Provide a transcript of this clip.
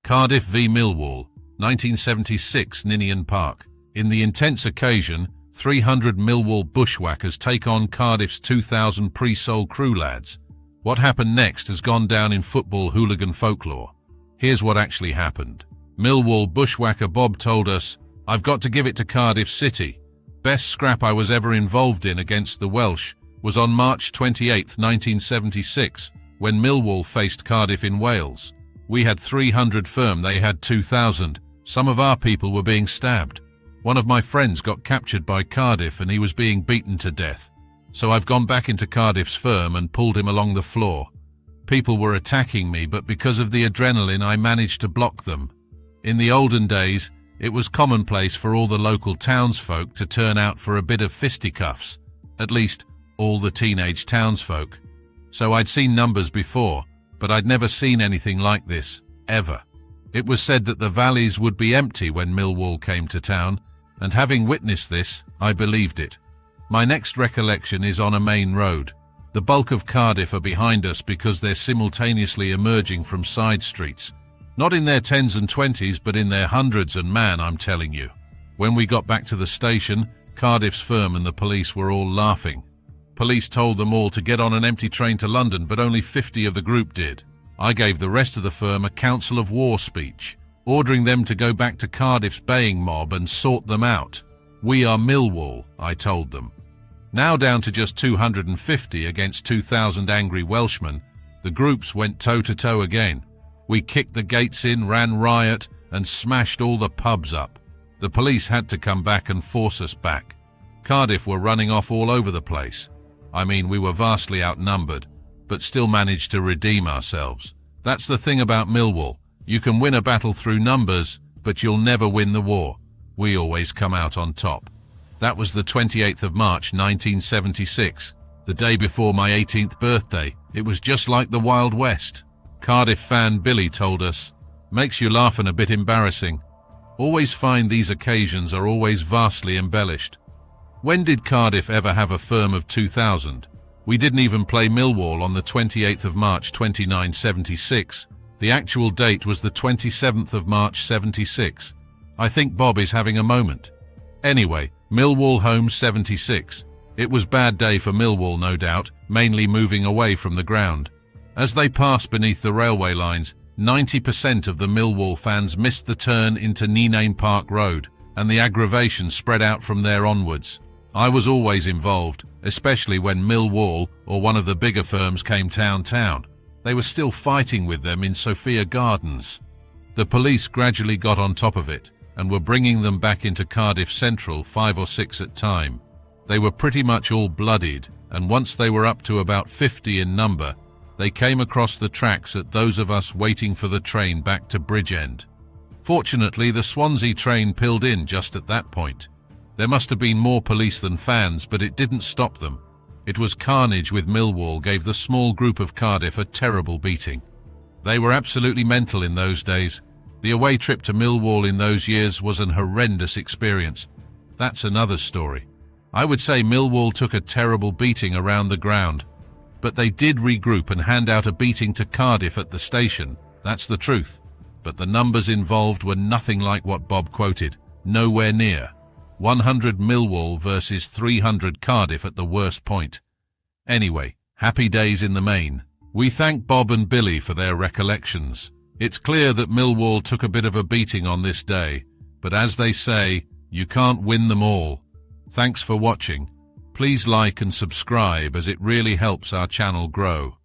Cardiff v Millwall, 1976, Ninian Park. In the intense occasion, 300 Millwall Bushwackers take on Cardiff's 2000 pre-Sol crew lads. What happened next has gone down in football hooligan folklore. Here's what actually happened. Millwall Bushwhacker Bob told us, "I've got to give it to Cardiff City. Best scrap I was ever involved in against the Welsh was on March 28, 1976, when Millwall faced Cardiff in Wales. We had 300 firm, they had 2,000. Some of our people were being stabbed. One of my friends got captured by Cardiff and he was being beaten to death. So I've gone back into Cardiff's firm and pulled him along the floor. People were attacking me, but because of the adrenaline I managed to block them. In the olden days, it was commonplace for all the local townsfolk to turn out for a bit of fisticuffs, at least all the teenage townsfolk. So I'd seen numbers before, but I'd never seen anything like this, ever. It was said that the valleys would be empty when Millwall came to town, and having witnessed this, I believed it. My next recollection is on a main road. The bulk of Cardiff are behind us because they're simultaneously emerging from side streets. Not in their 10s and 20s, but in their hundreds, and man, I'm telling you. When we got back to the station, Cardiff's firm and the police were all laughing. Police told them all to get on an empty train to London, but only 50 of the group did. I gave the rest of the firm a council of war speech, ordering them to go back to Cardiff's baying mob and sort them out. We are Millwall, I told them. Now down to just 250 against 2,000 angry Welshmen, the groups went toe-to-toe again. We kicked the gates in, ran riot, and smashed all the pubs up. The police had to come back and force us back. Cardiff were running off all over the place. I mean, we were vastly outnumbered, but still managed to redeem ourselves. That's the thing about Millwall. You can win a battle through numbers, but you'll never win the war. We always come out on top. That was the 28th of March, 1976, the day before my 18th birthday. It was just like the Wild West. Cardiff fan Billy told us, "Makes you laugh and a bit embarrassing. Always find these occasions are always vastly embellished. When did Cardiff ever have a firm of 2,000? We didn't even play Millwall on the 28th of March 1976. The actual date was the 27th of March 76. I think Bob is having a moment. Anyway, Millwall home 76. It was bad day for Millwall, no doubt, mainly moving away from the ground. As they passed beneath the railway lines, 90% of the Millwall fans missed the turn into Ninian Park Road, and the aggravation spread out from there onwards. I was always involved, especially when Millwall or one of the bigger firms came town. They were still fighting with them in Sophia Gardens. The police gradually got on top of it and were bringing them back into Cardiff Central, 5 or 6 at a time. They were pretty much all bloodied, and once they were up to about 50 in number, they came across the tracks at those of us waiting for the train back to Bridgend. Fortunately, the Swansea train pulled in just at that point. There must have been more police than fans, but it didn't stop them. It was carnage with Millwall gave the small group of Cardiff a terrible beating. They were absolutely mental in those days. The away trip to Millwall in those years was an horrendous experience. That's another story. I would say Millwall took a terrible beating around the ground. But they did regroup and hand out a beating to Cardiff at the station. That's the truth. But the numbers involved were nothing like what Bob quoted. Nowhere near. 100 Millwall versus 300 Cardiff at the worst point. Anyway, happy days in the main. We thank Bob and Billy for their recollections. It's clear that Millwall took a bit of a beating on this day, but as they say, you can't win them all. Thanks for watching. Please like and subscribe as it really helps our channel grow.